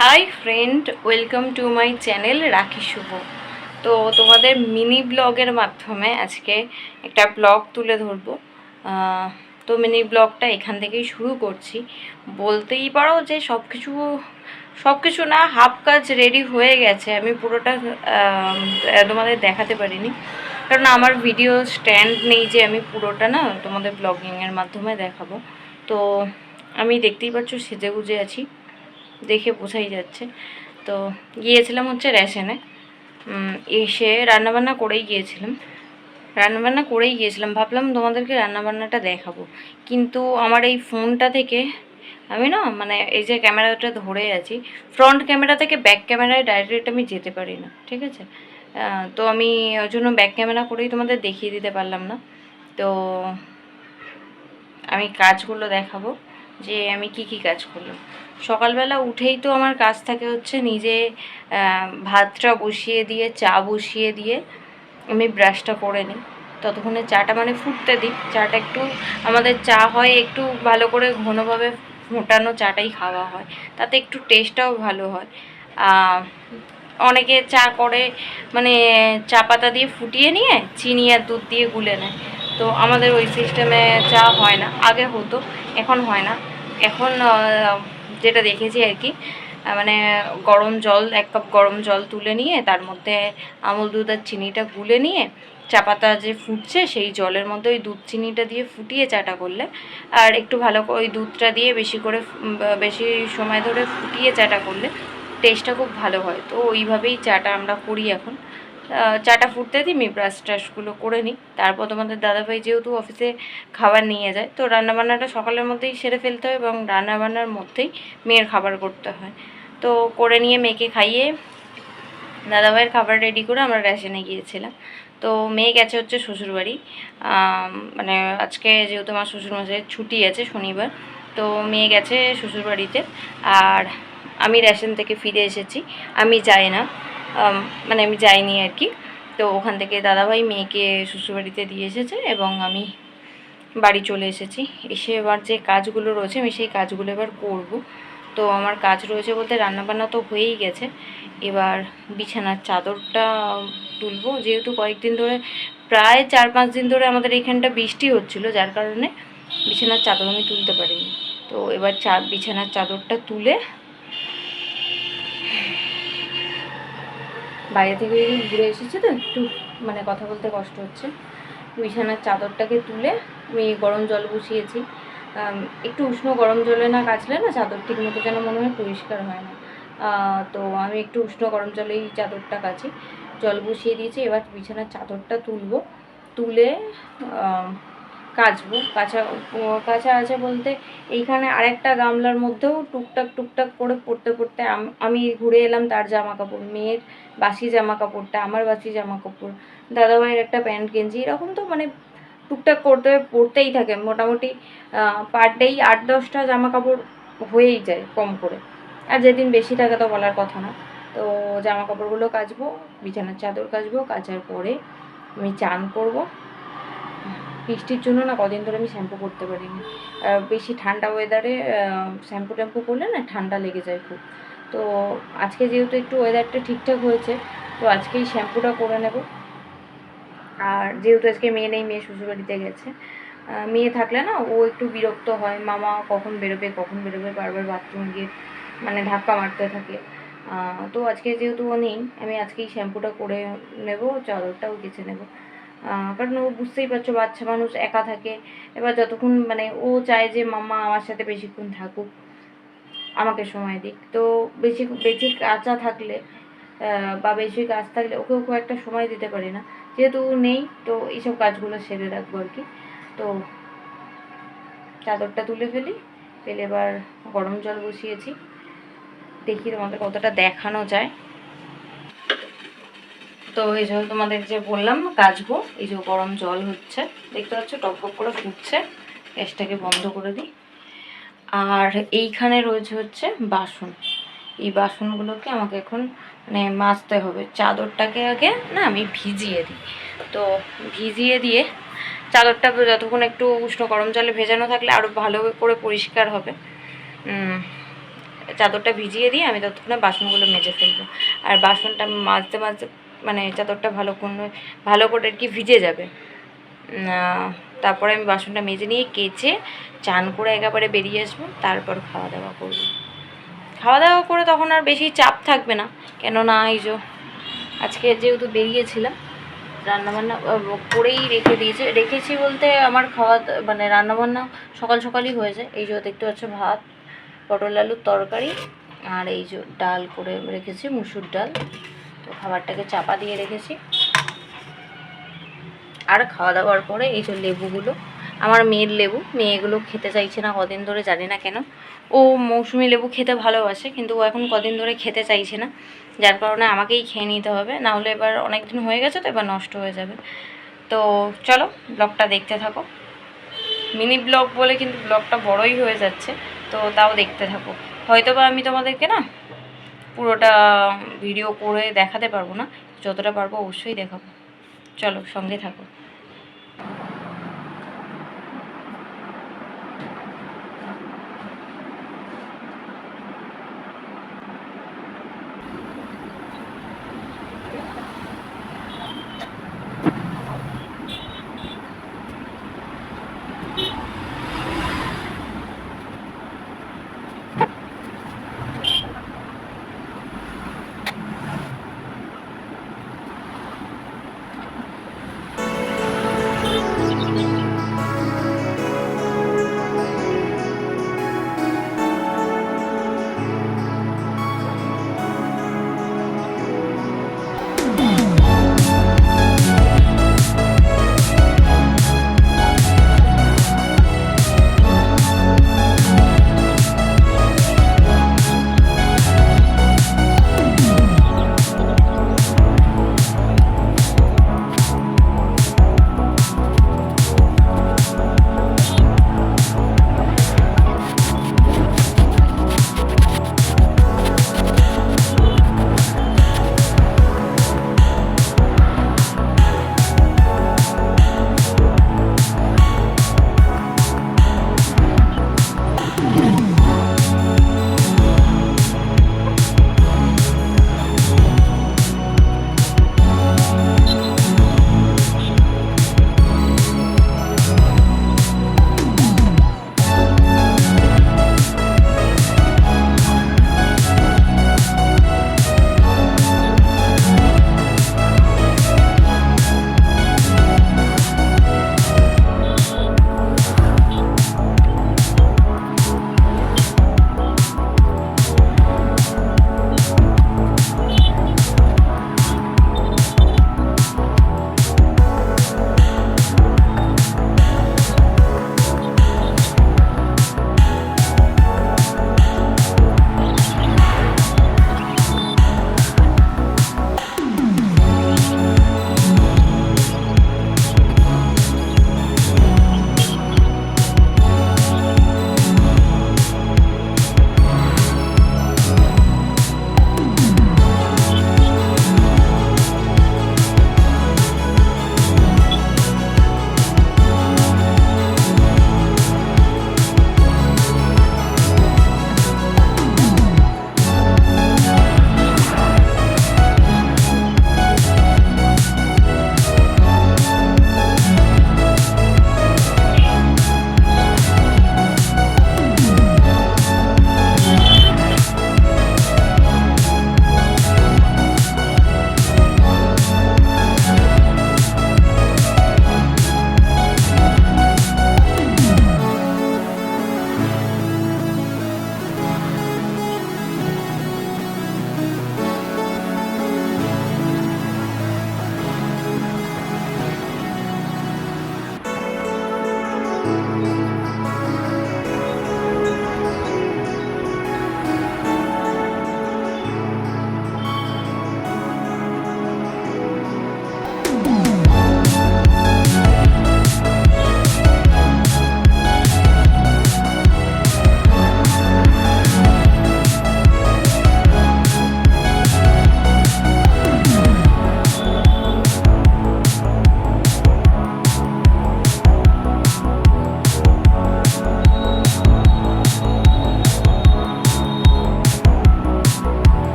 Hi friend, welcome to my channel রাখি শুভ। তো তোমাদের মিনি ব্লগের মাধ্যমে আজকে একটা ব্লগ তুলে ধরবো। তো মিনি ব্লগটা এখান থেকেই শুরু করছি। বলতেই পারো যে সব কিছু না, হাফ কাজ রেডি হয়ে গেছে। আমি পুরোটা তোমাদের দেখাতে পারিনি, কারণ আমার ভিডিও স্ট্যান্ড নেই যে আমি পুরোটা না তোমাদের ব্লগিংয়ের মাধ্যমে দেখাবো। তো আমি দেখতেই পাচ্ছ সেজে গুজে আছি, দেখে বোঝাই যাচ্ছে। তো গিয়েছিলাম হচ্ছে রেশনে, এসে রান্নাবান্না করেই গিয়েছিলাম। ভাবলাম তোমাদেরকে রান্নাবান্নাটা দেখাবো, কিন্তু আমার এই ফোনটা থেকে আমি না মানে এই যে ক্যামেরাটা ধরে আছি, ফ্রন্ট ক্যামেরা থেকে ব্যাক ক্যামেরায় ডাইরেক্ট আমি যেতে পারি না, ঠিক আছে? তো আমি ওই জন্য ব্যাক ক্যামেরা করেই তোমাদের দেখিয়ে দিতে পারলাম না। তো আমি কাজগুলো দেখাবো যে আমি কি কাজ করলাম। সকালবেলা উঠেই তো আমার কাজ থাকে হচ্ছে নিজে ভাতটা বসিয়ে দিয়ে, চা বসিয়ে দিয়ে আমি ব্রাশটা করে নিই। ততক্ষণে চাটা মানে ফুটতে দিই। চাটা একটু, আমাদের চা হয় একটু ভালো করে ঘনভাবে ফোটানো চাটাই খাওয়া হয়, তাতে একটু টেস্টটাও ভালো হয়। অনেকে চা করে মানে চা পাতা দিয়ে ফুটিয়ে নিয়ে চিনি আর দুধ দিয়ে গুলে নেয়। তো আমাদের ওই সিস্টেমে চা হয় না, আগে হতো, এখন হয় না। এখন যেটা দেখেছি আর কি, মানে গরম জল, 1 কাপ গরম জল তুলে নিয়ে তার মধ্যে আমুল দুধ আর চিনিটা গুলে নিয়ে, চা পাতা যে ফুটছে সেই জলের মধ্যে ওই দুধ চিনিটা দিয়ে ফুটিয়ে চাটা করলে, আর একটু ভালো করে ওই দুধটা দিয়ে বেশি সময় ধরে ফুটিয়ে চাটা করলে টেস্টটা খুব ভালো হয়। তো ওইভাবেই চাটা আমরা করি এখন। চাটা ফুটতে দিই, আমি ব্রাশ ট্রাশগুলো করে নিই। তারপর তোমাদের দাদাভাই যেহেতু অফিসে খাবার নিয়ে যায়, তো রান্নাবান্নাটা সকালের মধ্যেই সেরে ফেলতে হয় এবং রান্নাবান্নার মধ্যেই মেয়ের খাবার করতে হয়। তো করে নিয়ে মেয়েকে খাইয়ে দাদাভাইয়ের খাবার রেডি করে আমরা রেশনে গিয়েছিলাম। তো মেয়ে গেছে হচ্ছে শ্বশুরবাড়ি, মানে আজকে যেহেতু আমার শ্বশুরমশাইয়ের ছুটি আছে শনিবার, তো মেয়ে গেছে শ্বশুরবাড়িতে। আর আমি রেশন থেকে ফিরে এসেছি, আমি যাই না, মানে আমি যাইনি আর কি। তো ওখান থেকে দাদাভাই মেয়েকে শ্বশুরবাড়িতে দিয়ে এসেছে এবং আমি বাড়ি চলে এসেছি। এসে এবার যে কাজগুলো রয়েছে আমি সেই কাজগুলো এবার করব। তো আমার কাজ রয়েছে বলতে রান্নাবান্না তো হয়েই গেছে, এবার বিছানার চাদরটা তুলবো। যেহেতু কয়েকদিন ধরে, প্রায় 4-5 দিন ধরে আমাদের এইখানটা বৃষ্টি হচ্ছিল, যার কারণে বিছানার চাদর আমি তুলতে পারিনি। তো এবার বিছানার চাদরটা তুলে, বাইরে থেকে ঘুরে এসেছে তো একটু মানে কথা বলতে কষ্ট হচ্ছে। বিছানার চাদরটাকে তুলে আমি গরম জল বসিয়েছি। একটু উষ্ণ গরম জলে না কাচলে না চাদর ঠিক মতো যেন মনে হয় পরিষ্কার হয় না। তো আমি একটু উষ্ণ গরম জলেই চাদরটা কাচি। জল বসিয়ে দিয়েছি, এবার বিছানার চাদরটা তুলে কাচবো। কাঁচা আছে বলতে এইখানে আরেকটা গামলার মধ্যেও টুকটাক করে পড়তে আমি ঘুরে এলাম তার জামা কাপড়, মেয়ের বাসি জামা কাপড়টা, আমার বাসি জামা কাপড়, দাদাভাইয়ের একটা প্যান্ট গেঞ্জি, এরকম তো মানে টুকটাক পড়তেই থাকে। মোটামুটি পার ডেই 8-10টা জামা কাপড় হয়েই যায় কম করে, আর যেদিন বেশি থাকে তো বলার কথা না। তো জামা কাপড়গুলো কাচবো, বিছানার চাদর কাচবো, কাচার পরে আমি চান করবো। বৃষ্টির জন্য না কদিন ধরে আমি শ্যাম্পু করতে পারিনি। বেশি ঠান্ডা ওয়েদারে শ্যাম্পু ট্যাম্পু করলে না ঠান্ডা লেগে যায় খুব। তো আজকে যেহেতু একটু ওয়েদারটা ঠিকঠাক হয়েছে, তো আজকেই শ্যাম্পুটা করে নেব। আর যেহেতু আজকে মেয়ে নেই, মেয়ে শ্বশুরবাড়িতে গেছে, মেয়ে থাকলে না ও একটু বিরক্ত হয়, মামা কখন বেরোবে বারবার বাথরুম গিয়ে মানে ধাক্কা মারতে থাকে। তো আজকে যেহেতু ও নেই, আমি আজকেই শ্যাম্পুটা করে নেব, চাদরটাও কেচে নেব। কারণ ও বুঝতেই পারছো, বাচ্চা মানুষ একা থাকে। এবার যতক্ষণ মানে ও চায় যে মাম্মা আমার সাথে বেশিক্ষণ থাকুক, আমাকে সময় দিক। তো বেশি বেশি কাঁচা থাকলে বা বেশি কাজ থাকলে ওকেও খুব একটা সময় দিতে পারি না। যেহেতু ও নেই, তো এইসব কাজগুলো সেরে রাখবো আর কি। তো চাদরটা তুলে ফেলে এবার গরম জল বসিয়েছি, দেখি তোমাদের কতটা দেখানো যায়। তো এই যে তোমাদের যে বললাম কাচবো, এই যে গরম জল হচ্ছে, দেখতে পাচ্ছ টক করে ফুটছে। গ্যাসটাকে বন্ধ করে দিই। আর এইখানে রয়েছে হচ্ছে বাসন, এই বাসনগুলোকে আমাকে এখন মানে মাজতে হবে। চাদরটাকে আগে না আমি ভিজিয়ে দিই। তো ভিজিয়ে দিয়ে চাদরটা যতক্ষণ একটু উষ্ণ গরম জলে ভেজানো থাকলে আরও ভালো করে পরিষ্কার হবে। চাদরটা ভিজিয়ে দিয়ে আমি ততক্ষণে বাসনগুলো মেজে ফেলবো। আর বাসনটা মাজতে মাজতে মানে চাদরটা ভালো করে আর কি ভিজে যাবে। তারপরে আমি বাসনটা মেজে নিয়ে কেচে চান করে একেবারে বেরিয়ে আসবো, তারপর খাওয়া দাওয়া করবো। খাওয়া দাওয়া করে তখন আর বেশি চাপ থাকবে না, কেননা এই যে আজকে যেহেতু বেরিয়েছিলাম রান্নাবান্না করেই রেখেছি বলতে আমার মানে রান্নাবান্না সকাল সকালই হয়ে যায়। এই যে দেখতে পাচ্ছ ভাত, পটল আলুর তরকারি, আর এই যে ডাল করে রেখেছি, মুসুর ডাল। তো খাবারটাকে চাপা দিয়ে রেখেছি। আর খাওয়া দাওয়ার পরে এই যে লেবুগুলো, আমার মেয়ের লেবু, মেয়েগুলো খেতে চাইছে না কদিন ধরে, জানি না কেন। ও মৌসুমি লেবু খেতে ভালোবাসে, কিন্তু ও এখন কদিন ধরে খেতে চাইছে না, যার কারণে আমাকেই খেয়ে নিতে হবে, না হলে এবার অনেক দিন হয়ে গেছে তো এবার নষ্ট হয়ে যাবে। তো চলো ব্লগটা দেখতে থাকো। মিনি ব্লগ বলে কিন্তু ব্লগটা বড়ই হয়ে যাচ্ছে, তো তাও দেখতে থাকো। হয়তো বা আমি তোমাদেরকে না পুরোটা ভিডিও করে দেখাতে পারবো না, যতটা পারবো অবশ্যই দেখাবো। চলো সঙ্গে থাকো।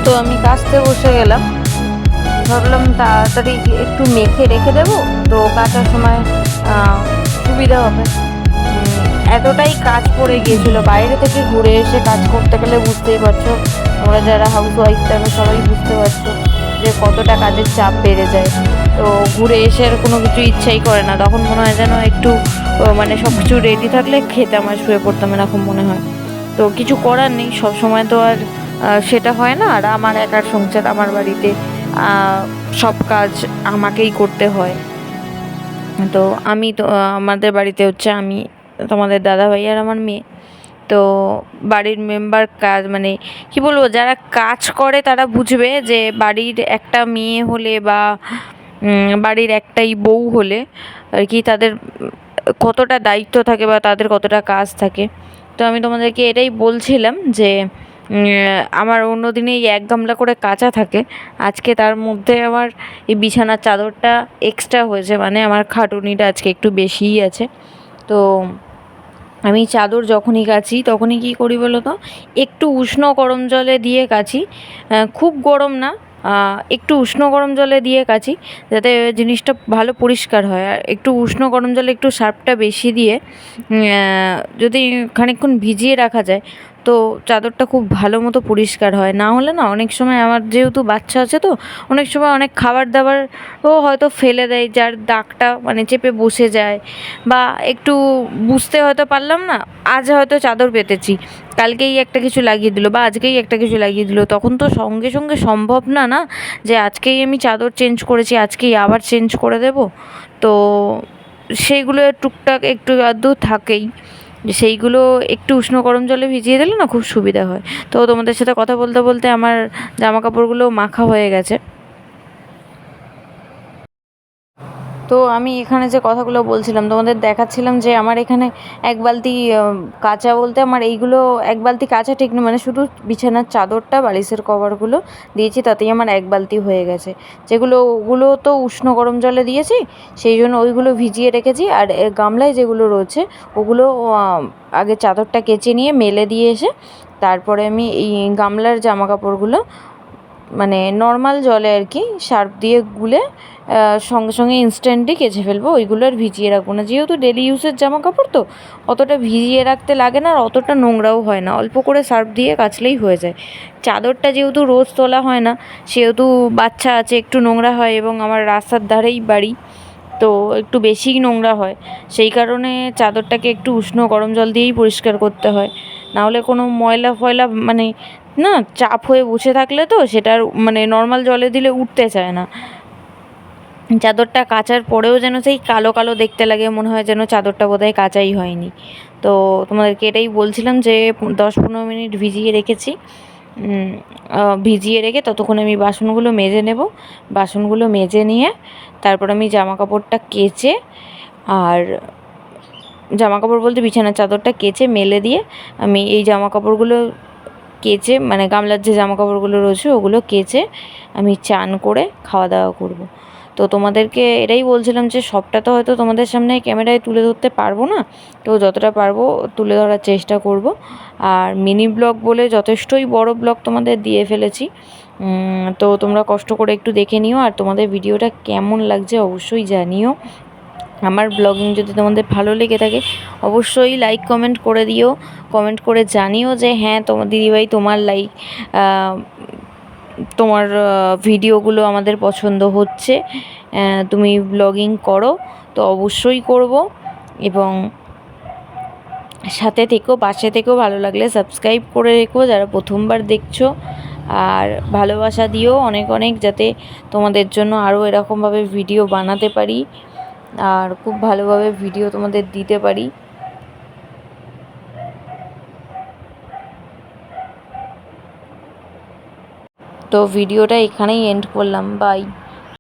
তো আমি কাচতে বসে গেলাম, ভাবলাম তাড়াতাড়ি একটু মেখে রেখে দেবো, তো কাচার সময় সুবিধা হবে। এতটাই কাজ পড়ে গিয়েছিল, বাইরে থেকে ঘুরে এসে কাজ করতে গেলে বুঝতেই পারছো, তোমরা যারা হাউস ওয়াইফ থাকো সবাই বুঝতে পারছো যে কতটা কাজের চাপ বেড়ে যায়। তো ঘুরে এসে আর কোনো কিছু ইচ্ছাই করে না, তখন মনে হয় যেন একটু মানে সব কিছু রেডি থাকলে খেতে আমার শুয়ে পড়তাম এরকম মনে হয়। তো কিছু করার নেই, সব সময় তো আর সেটা হয় না। আর আমার একার সংসার, আমার বাড়িতে সব কাজ আমাকেই করতে হয়। তো আমি তো আমাদের বাড়িতে হচ্ছে আমি, তোমাদের দাদাভাই আর আমার মেয়ে। তো বাড়ির মেম্বার কাজ মানে কি বলবো, যারা কাজ করে তারা বুঝবে যে বাড়ির একটা মেয়ে হলে বা বাড়ির একটাই বউ হলে আর কি তাদের কতটা দায়িত্ব থাকে বা তাদের কতটা কাজ থাকে। তো আমি তোমাদেরকে এটাই বলছিলাম যে আমার অন্য দিনে এই 1 গামলা করে কাচা থাকে, আজকে তার মধ্যে আমার এই বিছানার চাদরটা এক্সট্রা হয়েছে, মানে আমার খাটুনিটা আজকে একটু বেশিই আছে। তো আমি চাদর যখনই কাচি তখনই কী করি বলো তো, একটু উষ্ণ গরম জলে দিয়ে কাচি, খুব গরম না, একটু উষ্ণ গরম জলে দিয়ে কাচি, যাতে জিনিসটা ভালো পরিষ্কার হয়। আর একটু উষ্ণ গরম জলে একটু সার্ফটা বেশি দিয়ে যদি খানিকক্ষণ ভিজিয়ে রাখা যায় তো চাদরটা খুব ভালো মতো পরিষ্কার হয়। না হলে না, অনেক সময় আমার যেহেতু বাচ্চা আছে, তো অনেক সময় অনেক খাবার দাবারও হয়তো ফেলে দেয়, যার দাগটা মানে চেপে বসে যায়, বা একটু বুঝতে হয়তো পারলাম না, আজ হয়তো চাদর পেতেছি, কালকেই একটা কিছু লাগিয়ে দিল বা আজকেই একটা কিছু লাগিয়ে দিল, তখন তো সঙ্গে সঙ্গে সম্ভব না না যে আজকেই আমি চাদর চেঞ্জ করেছি আজকেই আবার চেঞ্জ করে দেব। তো সেইগুলো টুকটাক একটু আধটু থাকেই, সেইগুলো একটু উষ্ণ গরম জলে ভিজিয়ে দিলে না খুব সুবিধা হয়। তো তোমাদের সাথে কথা বলতে বলতে আমার জামা কাপড়গুলো মাখা হয়ে গেছে। তো আমি এখানে যে কথাগুলো বলছিলাম তোমাদের দেখাচ্ছিলাম যে আমার এখানে 1 বালতি কাচা বলতে আমার এইগুলো 1 বালতি কাচা ঠিক না, মানে শুধু বিছানার চাদরটা বালিশের কভারগুলো দিয়েছি, তাতেই আমার 1 বালতি হয়ে গেছে। ওগুলো তো উষ্ণ গরম জলে দিয়েছি, সেই জন্য ওইগুলো ভিজিয়ে রেখেছি। আর গামলায় যেগুলো রয়েছে ওগুলো আগে চাদরটা কেচে নিয়ে মেলে দিয়ে এসে তারপরে আমি এই গামলার জামা কাপড়গুলো মানে নর্মাল জলে আর কি সার্ফ দিয়ে গুলে সঙ্গে সঙ্গে ইনস্ট্যান্টই কেচে ফেলবো, ওইগুলো আর ভিজিয়ে রাখবো না, যেহেতু ডেলি ইউজের জামা কাপড় তো অতটা ভিজিয়ে রাখতে লাগে না, আর অতটা নোংরাও হয় না, অল্প করে সার্ফ দিয়ে কাচলেই হয়ে যায়। চাদরটা যেহেতু রোজ তোলা হয় না, সেহেতু বাচ্চা আছে, একটু নোংরা হয়, এবং আমার রাস্তার ধারেই বাড়ি, তো একটু বেশিই নোংরা হয়, সেই কারণে চাদরটাকে একটু উষ্ণ গরম জল দিয়েই পরিষ্কার করতে হয়। নাহলে কোনো ময়লা ফয়লা মানে না চাপ হয়ে বসে থাকলে তো সেটার মানে নর্মাল জলে দিলে উঠতে চায় না, চাদরটা কাচার পরেও যেন সেই কালো কালো দেখতে লাগে, মনে হয় যেন চাদরটা বোধহয় কাচাই হয়নি। তো তোমাদেরকে এটাই বলছিলাম যে 10-15 মিনিট ভিজিয়ে রেখেছি, ভিজিয়ে রেখে ততক্ষণ আমি বাসনগুলো মেজে নেব, বাসনগুলো মেজে নিয়ে তারপর আমি জামা কাপড়টা কেচে, আর জামা কাপড় বলতে বিছানার চাদরটা কেচে মেলে দিয়ে আমি এই জামা কাপড়গুলো কেচে মানে গামলার যে জামা কাপড়গুলো রয়েছে ওগুলো কেচে আমি চান করে খাওয়া দাওয়া করব। তো তোমাদেরকে এটাই বলছিলাম যে সবটা তো হয়তো তোমাদের সামনে ক্যামেরায় তুলে ধরতে পারবো না, তো যতটা পারবো তুলে ধরার চেষ্টা করব। আর মিনি ব্লগ বলে যথেষ্টই বড় ব্লগ তোমাদের দিয়ে ফেলেছি, তো তোমরা কষ্ট করে একটু দেখে নিও, আর তোমাদের ভিডিওটা কেমন লাগছে অবশ্যই জানিও। আমার ব্লগিং যদি তোমাদের ভালো লেগে থাকে অবশ্যই লাইক কমেন্ট করে দিও, কমেন্ট করে জানিও যে হ্যাঁ তোমার দিদিভাই তোমার ভিডিওগুলো আমাদের পছন্দ হচ্ছে, তুমি ব্লগিং করো। তো অবশ্যই করব, এবং সাথে থেকেও পাশে থেকেও, ভালো লাগলে সাবস্ক্রাইব করে রেখো যারা প্রথমবার দেখছো, আর ভালোবাসা দিও অনেক অনেক, যাতে তোমাদের জন্য আরও এরকমভাবে ভিডিও বানাতে পারি আর খুব ভালোভাবে ভিডিও তোমাদের দিতে পারি। তো ভিডিওটা এখানেই এন্ড করলাম, বাই।